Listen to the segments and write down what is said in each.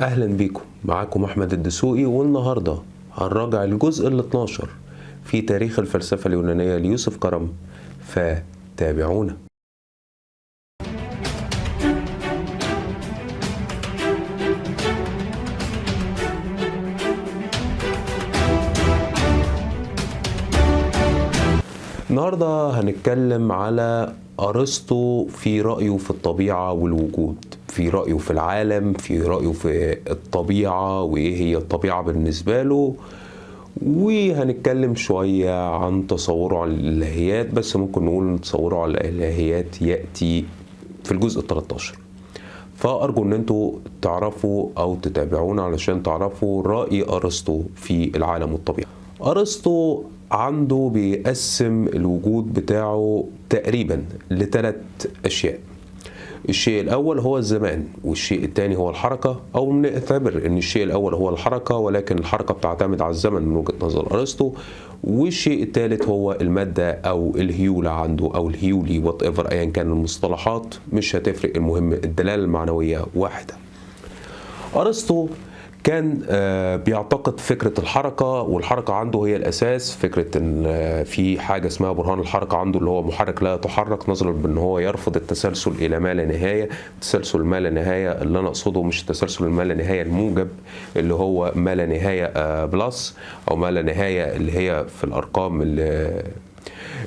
أهلا بيكم، معاكم أحمد الدسوقي، والنهاردة هنراجع الجزء ال 12 في تاريخ الفلسفة اليونانية ليوسف كرم، فتابعونا. النهاردة هنتكلم على أرسطو في رأيه في الطبيعة والوجود، في رأيه في العالم، في رأيه في الطبيعة وإيه هي الطبيعة بالنسبة له، وهنتكلم شوية عن تصوره على الإلهيات، بس ممكن نقول تصوره على الإلهيات يأتي في الجزء ال 13. فأرجو إن انتوا تعرفوا أو تتابعونا علشان تعرفوا رأي أرسطو في العالم والطبيعة. أرسطو عنده بيقسم الوجود بتاعه تقريبا لثلاث أشياء. الشيء الأول هو الزمان، والشيء الثاني هو الحركة، أو نعتبر إن الشيء الأول هو الحركة ولكن الحركة بتعتمد على الزمن من وجهة نظر أرسطو، والشيء الثالث هو المادة أو الهيولة عنده، أو الهيولي وات ايفر أيا كان المصطلحات مش هتفرق، المهم الدلالة المعنوية واحدة. أرسطو كان بيعتقد فكرة الحركة، والحركة عنده هي الأساس. فكرة إن في حاجة اسمها برهان الحركة عنده، اللي هو محرك لا يتحرك، نظرا بأن هو يرفض التسلسل إلى ما لا نهاية. التسلسل ما لا نهاية اللي أنا أقصده مش التسلسل ما لا نهاية الموجب اللي هو ما لا نهاية بلس، أو ما لا نهاية اللي هي في الأرقام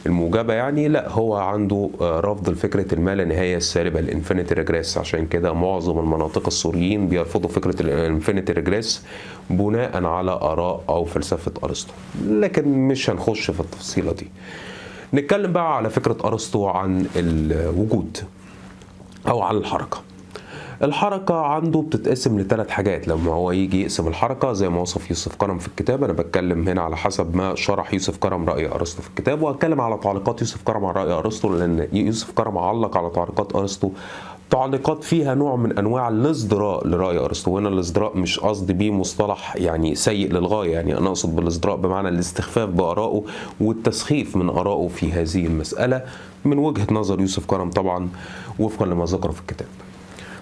الموجبة يعني، لا، هو عنده رفض الفكرة الما لا نهاية السالبة، الانفينيتي ريجريس. عشان كده معظم المناطق السوريين بيرفضوا فكرة الانفينيتي ريجريس بناء على آراء أو فلسفة أرسطو، لكن مش هنخش في التفصيلة دي. نتكلم بقى على فكرة أرسطو عن الوجود أو عن الحركة. الحركة عنده بتتقسم لثلاث حاجات. لما هو يجي يقسم الحركة زي ما وصف يوسف كرم في الكتاب، أنا بتكلم هنا على حسب ما شرح يوسف كرم رأي أرسطو في الكتاب، وهتكلم على تعليقات يوسف كرم على رأي أرسطو، لأن يوسف كرم علق على تعليقات أرسطو تعليقات فيها نوع من أنواع الازدراء لرأي أرسطو. وهنا الازدراء مش قصدي بيه مصطلح يعني سيء للغاية، يعني أنا أقصد بالازدراء بمعنى الاستخفاف بآرائه والتسخيف من آرائه في هذه المسألة من وجهة نظر يوسف كرم طبعا وفقا لما ذكره في الكتاب.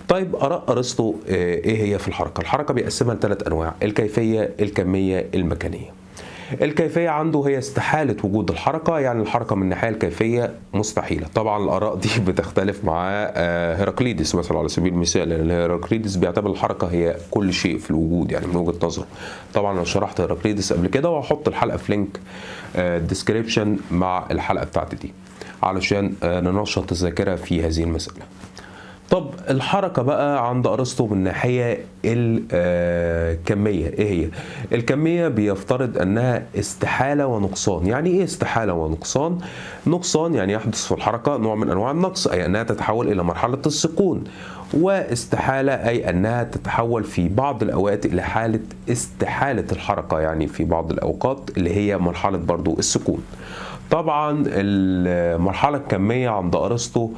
طيب، آراء أرسطو إيه هي في الحركة؟ الحركة بيقسمها لثلاث أنواع: الكيفية، الكمية، المكانية. الكيفية عنده هي استحالة وجود الحركة، يعني الحركة من الناحية الكيفية مستحيلة. طبعا الآراء دي بتختلف مع هيراقليدس مثلا على سبيل المثال، لأن هيراقليدس بيعتبر الحركة هي كل شيء في الوجود يعني من وجهة نظره. طبعا أنا شرحت هيراقليدس قبل كده، وهحط الحلقة في لينك ديسكريبشن مع الحلقة بتاعتي دي علشان ننشط الذاكرة في هذه المسألة. طب الحركة بقى عند أرسطو من الناحية الكمية، إيه هي؟ الكمية بيفترض أنها استحالة ونقصان. يعني إيه استحالة ونقصان؟ نقصان يعني يحدث في الحركة نوع من أنواع النقص، أي أنها تتحول إلى مرحلة السكون، واستحالة أي أنها تتحول في بعض الأوقات إلى حالة استحالة الحركة، يعني في بعض الأوقات اللي هي مرحلة برضو السكون. طبعا المرحلة الكمية عند أرسطو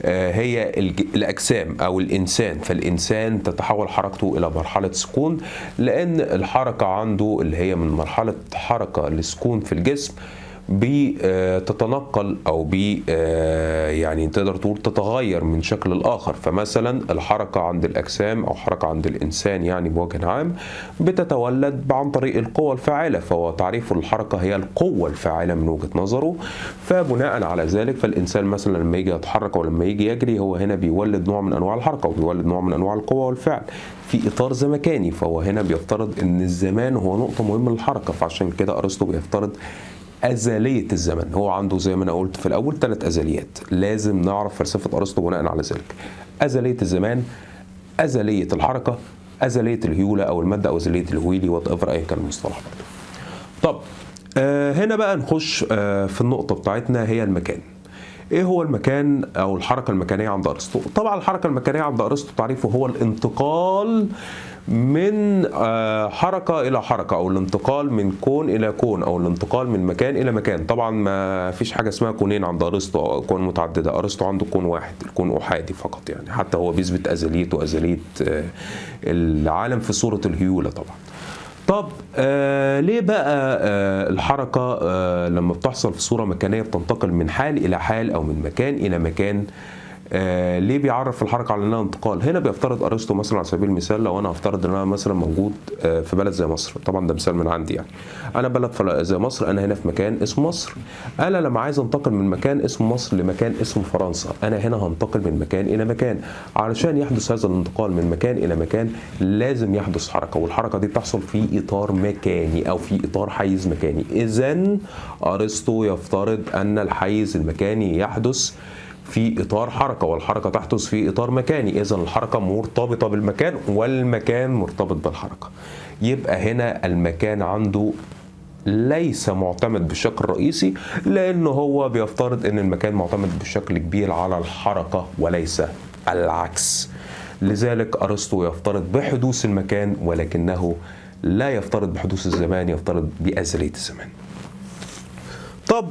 هي الأجسام أو الإنسان، فالإنسان تتحول حركته إلى مرحلة سكون، لأن الحركة عنده اللي هي من مرحلة حركة لسكون في الجسم بتتنقل أو يعني تقدر تقول تتغير من شكل الآخر. فمثلا الحركة عند الأجسام أو حركة عند الإنسان يعني بوجه عام بتتولد عن طريق القوة الفاعلة، فهو تعريف الحركة هي القوة الفاعلة من وجهة نظره. فبناء على ذلك فالإنسان مثلا لما يجي يتحرك أو لما يجي يجري، هو هنا بيولد نوع من أنواع الحركة وبيولد نوع من أنواع القوة والفعل في إطار زمكاني، فهو هنا بيفترض أن الزمان هو نقطة مهمة للحركة. فعشان كده أرسطو بيفترض أزلية الزمن. هو عنده زي ما أنا قلت في الأول ثلاث أزليات، لازم نعرف فلسفة أرسطو بناء على ذلك: أزلية الزمان، أزلية الحركة، أزلية الهيولة أو المادة، أو أزلية الهويلي وات ايفر أيا كان المصطلح برضه. طب هنا بقى نخش في النقطة بتاعتنا، هي المكان. ايه هو المكان او الحركه المكانيه عند ارسطو؟ طبعا الحركه المكانيه عند ارسطو تعريفه هو الانتقال من حركه الى حركه، او الانتقال من كون الى كون، او الانتقال من مكان الى مكان. طبعا ما فيش حاجه اسمها كونين عند ارسطو او كون متعدده. ارسطو عنده كون واحد، الكون احادي فقط، يعني حتى هو بيثبت ازليته، ازليه العالم في صوره الهيوله طبعا. طب ليه بقى لما بتحصل في صورة مكانية بتنتقل من حال إلى حال أو من مكان إلى مكان ليه بيعرف الحركه على انها انتقال؟ هنا بيفترض ارسطو مثلا على سبيل المثال، لو انا هفترض ان انا مثلا موجود في بلد زي مصر، طبعا ده مثال من عندي يعني، انا بلد زي مصر، انا هنا في مكان اسمه مصر، انا لما عايز انتقل من مكان اسمه مصر لمكان اسمه فرنسا، انا هنا هنتقل من مكان الى مكان. علشان يحدث هذا الانتقال من مكان الى مكان لازم يحدث حركه، والحركه دي بتحصل في اطار مكاني او في اطار حيز مكاني. اذا ارسطو يفترض ان الحيز المكاني يحدث في اطار حركه، والحركه تحدث في اطار مكاني، اذا الحركه مرتبطه بالمكان والمكان مرتبط بالحركه. يبقى هنا المكان عنده ليس معتمد بالشكل الرئيسي، لانه هو بيفترض ان المكان معتمد بشكل كبير على الحركه وليس العكس. لذلك ارسطو يفترض بحدوث المكان ولكنه لا يفترض بحدوث الزمان، يفترض بأزلية الزمان. طب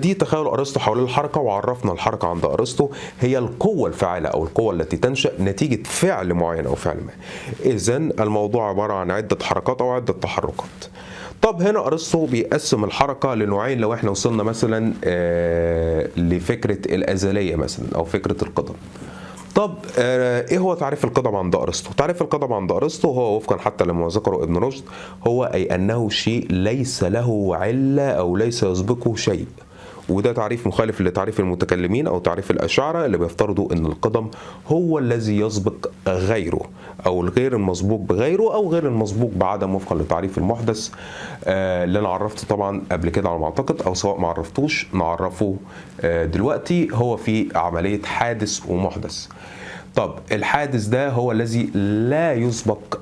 دي تخيل ارسطو حول الحركه، وعرفنا الحركه عند ارسطو هي القوه الفاعله او القوه التي تنشا نتيجه فعل معين او فعل ما. اذا الموضوع عباره عن عده حركات او عده تحركات. طب هنا ارسطو بيقسم الحركه لنوعين، لو احنا وصلنا مثلا لفكره الازليه مثلا او فكره القدم. طب ايه هو تعريف القدم عند ارسطو؟ تعريف القدم عند ارسطو هو وفقا حتى لما ذكره ابن رشد، هو اي انه شيء ليس له عله او ليس يسبقه شيء. وده تعريف مخالف لتعريف المتكلمين او تعريف الاشاعره اللي بيفترضوا ان القدم هو الذي يسبق غيره، او الغير المسبوق بغيره، او غير المسبوق بعدم، وفقا لتعريف المحدث اللي انا عرفته طبعا قبل كده على ما اعتقد، او سواء ما عرفتوش نعرفه دلوقتي. هو في عمليه حادث ومحدث. طب الحادث ده هو الذي لا يسبق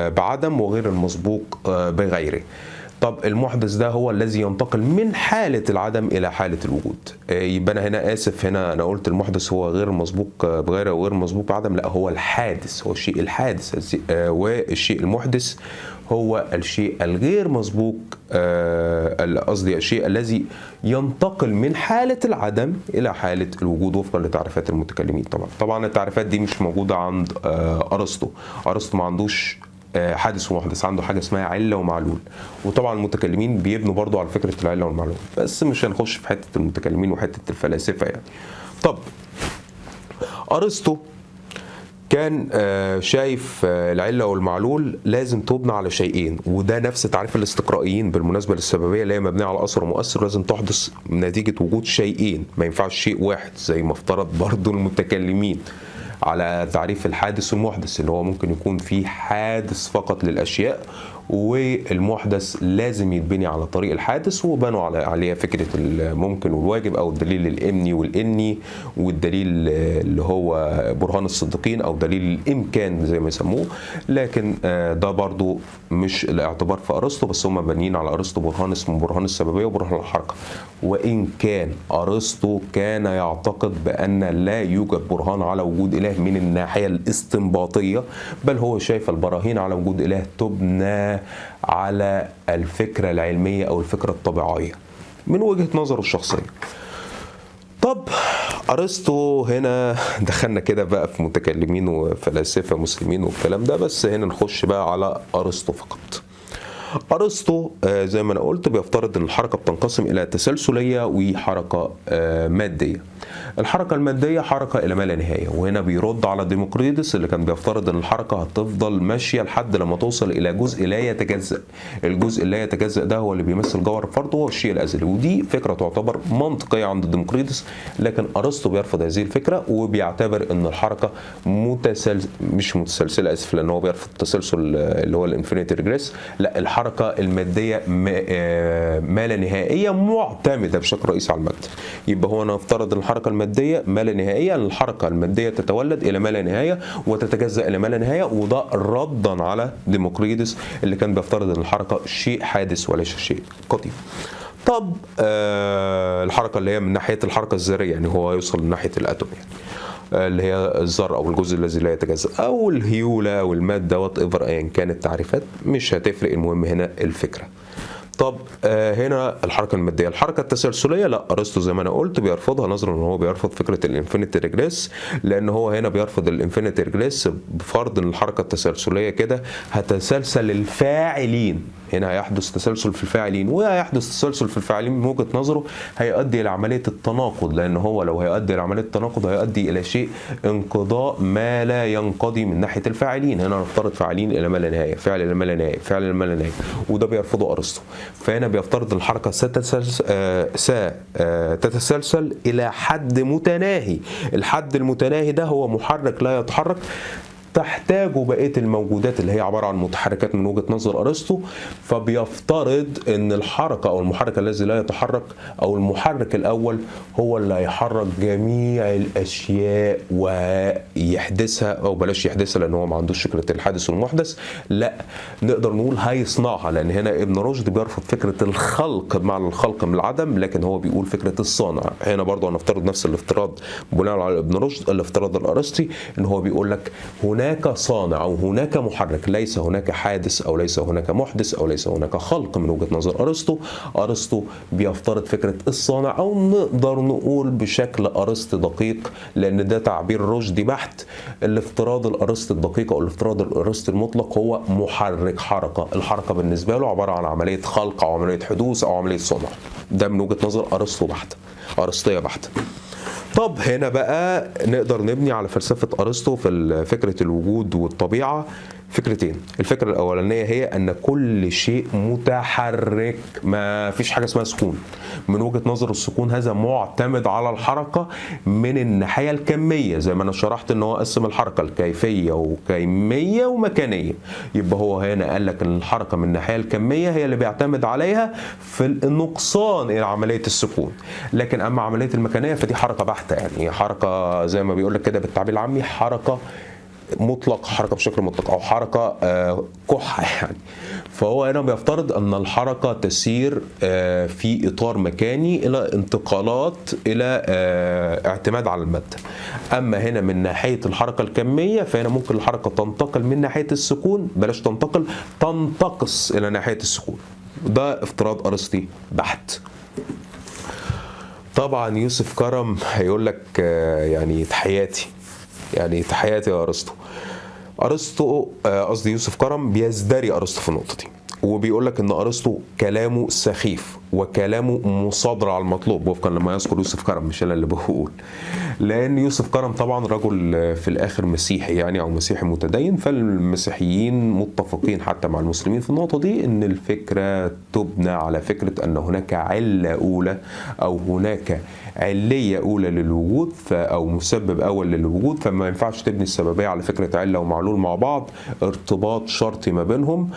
بعدم وغير المسبوق بغيره. طب المحدث ده هو الذي ينتقل من حالة العدم إلى حالة الوجود. يبقى أنا هنا آسف، هنا أنا قلت المحدث هو غير مسبوق بغيره وغير مسبوق بعدم، لا، هو الحادث، هو الشيء الحادث، والشيء المحدث هو الشيء الغير مسبوق، قصدي الشيء الذي ينتقل من حالة العدم إلى حالة الوجود وفقا لتعريفات المتكلمين. طبعا التعريفات دي مش موجودة عند أرسطو. أرسطو ما عندوش حادث ومحدث، عنده حاجه اسمها عله ومعلول. وطبعا المتكلمين بيبنوا برضو على فكره العله والمعلول، بس مش هنخش في حته المتكلمين وحته الفلاسفه يعني. طب ارسطو كان شايف العله والمعلول لازم تبنى على شيئين، وده نفس تعريف الاستقرائيين بالمناسبه للسببيه اللي هي مبنيه على اثر ومؤثر، لازم تحدث نتيجه وجود شيئين، ما ينفعش شيء واحد زي ما افترض برضو المتكلمين على تعريف الحادث والمحدث، اللي هو ممكن يكون في حادث فقط للأشياء، والمحدث لازم يتبني على طريق الحادث، وبنوا عليها فكرة الممكن والواجب أو الدليل الإمني والإني، والدليل اللي هو برهان الصديقين أو دليل الإمكان زي ما يسموه. لكن ده برضو مش الاعتبار في أرسطو، بس هم بانيين على أرسطو برهان اسمه برهان السببية وبرهان الحركة. وإن كان أرسطو كان يعتقد بأن لا يوجد برهان على وجود إله من الناحية الاستنباطية، بل هو شايف البراهين على وجود إله تبنى على الفكرة العلمية أو الفكرة الطبيعية من وجهة نظره الشخصية. طب أرسطو هنا دخلنا كده بقى في متكلمين وفلاسفة مسلمين والكلام ده، بس هنا نخش بقى على أرسطو فقط. أرسطو زي ما أنا قلت بيفترض أن الحركة بتنقسم إلى تسلسلية وحركة مادية. الحركة المادية حركة إلى ما لا نهاية، وهنا بيرد على ديمقريطس اللي كان بيفترض أن الحركة هتفضل ماشية لحد لما توصل إلى جزء لا يتجزأ. الجزء لا يتجزأ ده هو اللي بيمثل جوهر الفرد وهو الشيء الأزلي، ودي فكرة تعتبر منطقية عند ديمقريطس، لكن أرسطو بيرفض هذه الفكرة وبيعتبر أن الحركة مش متسلسلة، آسف، لأن هو بيرفض التسلسل اللي هو الانفينيتي ريجريس. لا، الحركة المادية ما لا نهائية معتمدة بشكل رئيسي على المادة. يبقى هو نفترض الحركة المادية ما لا نهائية، الحركة المادية تتولد إلى ما لا نهاية وتتجزأ إلى ما لا نهاية، وده ردا على ديمقريطس اللي كان بيفترض أن الحركة شيء حادث وليس شيء قديم. طب الحركة اللي هي من ناحية الحركة الذرية، يعني هو يوصل لناحية الأتوم، يعني اللي هي الذرة أو الجزء الذي لا يتجزأ أو الهيولة أو المادة وات ايفر، أيا كانت التعريفات مش هتفرق، المهم هنا الفكرة. طب هنا الحركه الماديه. الحركه التسلسليه لا، ارسطو زي ما انا قلت بيرفضها، نظرا ان هو بيرفض فكره الانفينيتي ريجريس، لان هو هنا بيرفض الانفينيتي ريجريس بفرض ان الحركه التسلسليه كده هتسلسل الفاعلين. هنا هيحدث تسلسل في الفاعلين، وهيحدث تسلسل في الفاعلين من وجهه نظره هيؤدي الى عمليه التناقض، لان هو لو هيؤدي الى عمليه التناقض هيؤدي الى شيء انقضاء ما لا ينقضي من ناحيه الفاعلين. هنا نفترض فاعلين الى ما لا نهايه، فعل الى ما لا نهايه، فعل الى ما لا نهايه، وده بيرفضه ارسطو. فهنا بيفترض الحركه ستتسلسل الى حد متناهي. الحد المتناهي ده هو محرك لا يتحرك تحتاجه بقيه الموجودات اللي هي عباره عن متحركات من وجهه نظر ارسطو. فبيفترض ان الحركه او المحرك الذي لا يتحرك او المحرك الاول هو اللي هيحرك جميع الاشياء ويحدثها، او بلاش يحدثها لان هو ما عندوش فكره الحادث والمحدث، لا نقدر نقول هيصنعها، لان هنا ابن رشد بيرفض فكره الخلق بمعنى الخلق من العدم، لكن هو بيقول فكره الصانع. هنا برضه هنفترض نفس الافتراض بناء على ابن رشد، الافتراض الارسطي، ان هو بيقول لك هناك صانع او هناك محرك، ليس هناك حادث او ليس هناك محدث او ليس هناك خلق من وجهة نظر ارسطو. ارسطو بيفترض فكرة الصانع، او نقدر نقول بشكل ارسطي دقيق لان ده تعبير رشدي بحت، الافتراض الارسطي الدقيق او الافتراض الارسطي المطلق هو محرك حركة. الحركة بالنسبة له عبارة عن عملية خلق او عملية حدوث او عملية صنع. ده من وجهة نظر ارسطو بحت، ارسطية بحت. طب هنا بقى نقدر نبني على فلسفة أرسطو في فكرة الوجود والطبيعة فكرتين. الفكرة الأولانية هي أن كل شيء متحرك، ما فيش حاجة اسمها سكون. من وجهة نظر السكون هذا معتمد على الحركة من الناحية الكمية، زي ما أنا شرحت أن هو قسم الحركة الكيفية وكمية ومكانية. يبقى هو هنا قال لك أن الحركة من الناحية الكمية هي اللي بيعتمد عليها في النقصان إلى عملية السكون، لكن أما عملية المكانية فدي حركة بحتة، يعني حركة زي ما بيقول لك كده بالتعبير العامي حركة مطلق، حركة بشكل مطلق او حركة كحة يعني. فهو هنا بيفترض ان الحركة تسير في اطار مكاني الى انتقالات الى اعتماد على المادة. اما هنا من ناحية الحركة الكمية فهنا ممكن الحركة تنتقل من ناحية السكون، بلاش تنتقل، تنتقص الى ناحية السكون. ده افتراض ارسطي بحت. طبعا يوسف كرم هيقول لك يعني تحياتي، يعني تحياتي يا ارسطو. ارسطو قصدي يوسف كرم بيزدري ارسطو في النقطه دي، وبيقول لك ان ارسطو كلامه سخيف وكلامه مصادر على المطلوب وفقا لما يذكر يوسف كرم، مش انا اللي بقول. لان يوسف كرم طبعا رجل في الاخر مسيحي يعني، او مسيحي متدين، فالمسيحيين متفقين حتى مع المسلمين في النقطه دي ان الفكره تبنى على فكره ان هناك عله اولى او هناك عليه اولى للوجود او مسبب اول للوجود، فما ينفعش تبني السببيه على فكره عله ومعلول مع بعض، ارتباط شرطي ما بينهم.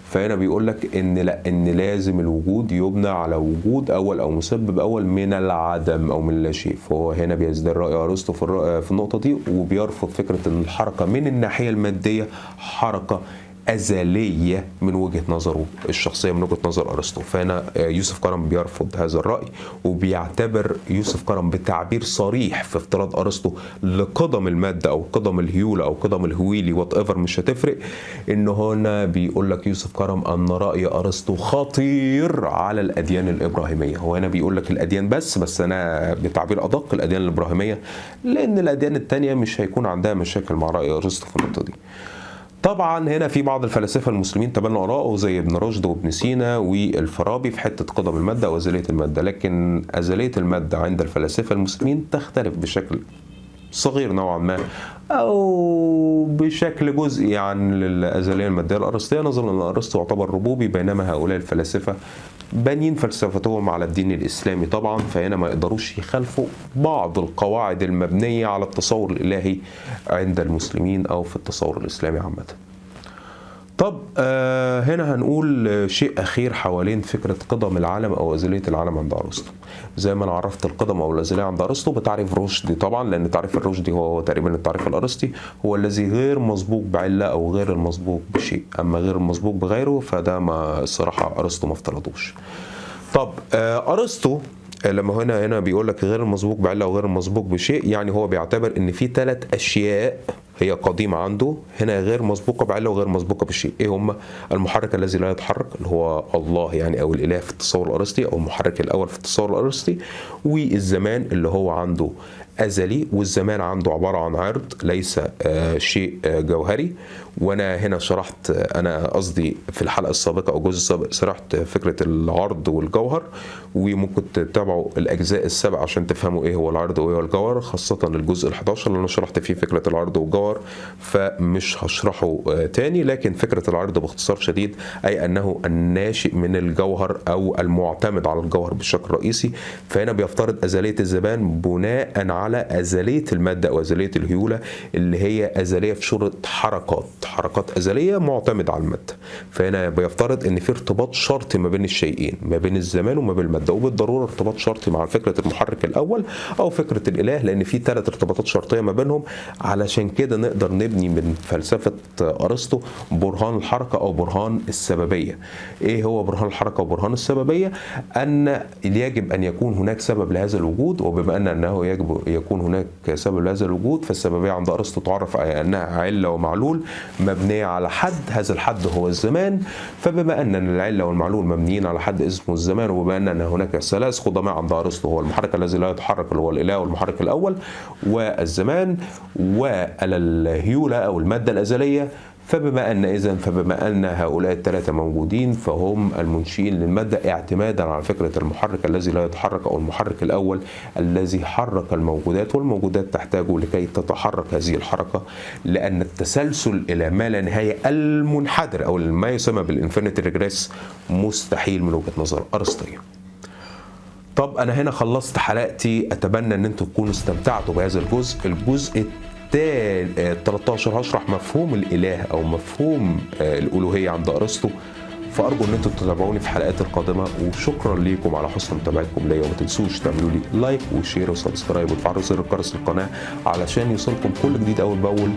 فهنا بيقول لك ان لا، ان لازم الوجود يبنى على وجود اول او مسبب اول من العدم او من لا شيء. فهو هنا بيزداد راي ارسطو في النقطه دي، وبيرفض فكره ان الحركه من الناحيه الماديه حركه أزلية من وجهة نظره الشخصية، من وجهة نظر أرسطو. فهنا يوسف كرم بيرفض هذا الرأي، وبيعتبر يوسف كرم بتعبير صريح في افتراض أرسطو لقدم المادة أو قدم الهيولة أو قدم الهويلي وات ايفر، مش هتفرق. إن هنا بيقول لك يوسف كرم أن رأي أرسطو خطير على الأديان الإبراهيمية. هو هنا بيقول لك الأديان بس أنا بتعبير أدق الأديان الإبراهيمية، لأن الأديان التانية مش هيكون عندها مشاكل مع رأي أرسطو في النقطة دي. طبعا هنا في بعض الفلاسفه المسلمين تبنوا آراءه زي ابن رشد وابن سينا والفارابي في حته قدم الماده وازليه الماده، لكن ازليه الماده عند الفلاسفه المسلمين تختلف بشكل صغير نوعا ما او بشكل جزئي عن الازليه الماديه الارسطيه، نظرا ان ارسطو يعتبر ربوبي، بينما هؤلاء الفلاسفه بانين فلسفتهم على الدين الاسلامي طبعا، فهنا ما يقدروش يخالفوا بعض القواعد المبنيه على التصور الالهي عند المسلمين او في التصور الاسلامي عامه. طب هنا هنقول شيء أخير حوالين فكرة قدم العالم أو أزلية العالم عند أرسطو. زي ما أنا عرفت القدم أو الأزلية عند أرسطو بتعريف رشدي طبعا، لأن تعريف الرشدي هو تقريبا التعريف الأرسطي، هو الذي غير مسبوق بعلة أو غير المسبوق بشيء، أما غير المسبوق بغيره فده ما الصراحة أرسطو ما افترضوش. طب أرسطو لما هنا بيقول لك غير المسبوق بعلة أو غير المسبوق بشيء، يعني هو بيعتبر إن في 3 أشياء هي قديمة عنده، هنا غير مسبوقة بعلة وغير مسبوقة بشيء. ايه هم؟ المحرك الذي لا يتحرك اللي هو الله يعني او الاله في التصور الارسطي او المحرك الاول في التصور الارسطي، والزمان اللي هو عنده ازلي، والزمان عنده عبارة عن عرض ليس شيء جوهري. وانا هنا شرحت، انا قصدي في الحلقة السابقة او الجزء السابق شرحت فكرة العرض والجوهر، وممكن تتابعوا الاجزاء السبع عشان تفهموا ايه هو العرض وايه هو الجوهر، خاصة الجزء ال11 اللي انا شرحت فيه فكرة العرض والجوهر، فمش هشرحه تاني. لكن فكرة العرض باختصار شديد اي انه الناشئ من الجوهر او المعتمد على الجوهر بشكل رئيسي. فهنا بيفترض ازلية الزمان بناء على ازلية المادة او ازلية الهيولة اللي هي ازلية في شرط حركات ازلية معتمدة على المادة. فهنا بيفترض ان في ارتباط شرطي ما بين الشيئين، ما بين الزمان وما بين المادة، وبالضرورة ارتباط شرطي مع فكرة المحرك الاول او فكرة الاله، لان في 3 ارتباطات شرطية ما بينهم. علشان كده نقدر نبني من فلسفة ارسطو برهان الحركة او برهان السببية. ايه هو برهان الحركة وبرهان السببية؟ ان يجب ان يكون هناك سبب لهذا الوجود، وبما انه يجب يكون هناك سبب لهذا الوجود، فالسببية عند ارسطو تعرف انها علة ومعلول مبنية على حد، هذا الحد هو الزمان. فبما ان العلة والمعلول مبنيين على حد اسمه الزمان، وبما ان هناك 3 قدماء عند ارسطو، هو المحرك الذي لا يتحرك اللي هو الاله والمحرك الاول والزمان والهيولة او المادة الازلية، فبما ان هؤلاء ال3 موجودين فهم المنشئين للمادة، اعتمادا على فكرة المحرك الذي لا يتحرك او المحرك الاول الذي حرك الموجودات، والموجودات تحتاج لكي تتحرك هذه الحركة، لان التسلسل الى ما لا نهاية المنحدر او ما يسمى بالانفينيتي ريجريس مستحيل من وجهة نظر ارسطية. طب انا هنا خلصت حلقتي، اتمنى ان انتم تكونوا استمتعتوا بهذا الجزء 13 هشرح مفهوم الاله او مفهوم الالوهيه عند ارسطو، فارجو ان انتم تتابعوني في الحلقات القادمه، وشكرا ليكم على حسن متابعتكم ليا. وما تنسوش تعملوا لي لايك وشير وسبسكرايب وتفعلوا زر الجرس القناه علشان يوصلكم كل جديد اول باول،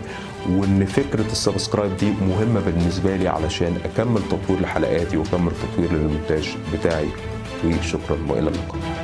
وان فكره السبسكرايب دي مهمه بالنسبه لي علشان اكمل تطوير لحلقاتي واكمل تطوير للمونتاج بتاعي. وشكرا والى اللقاء.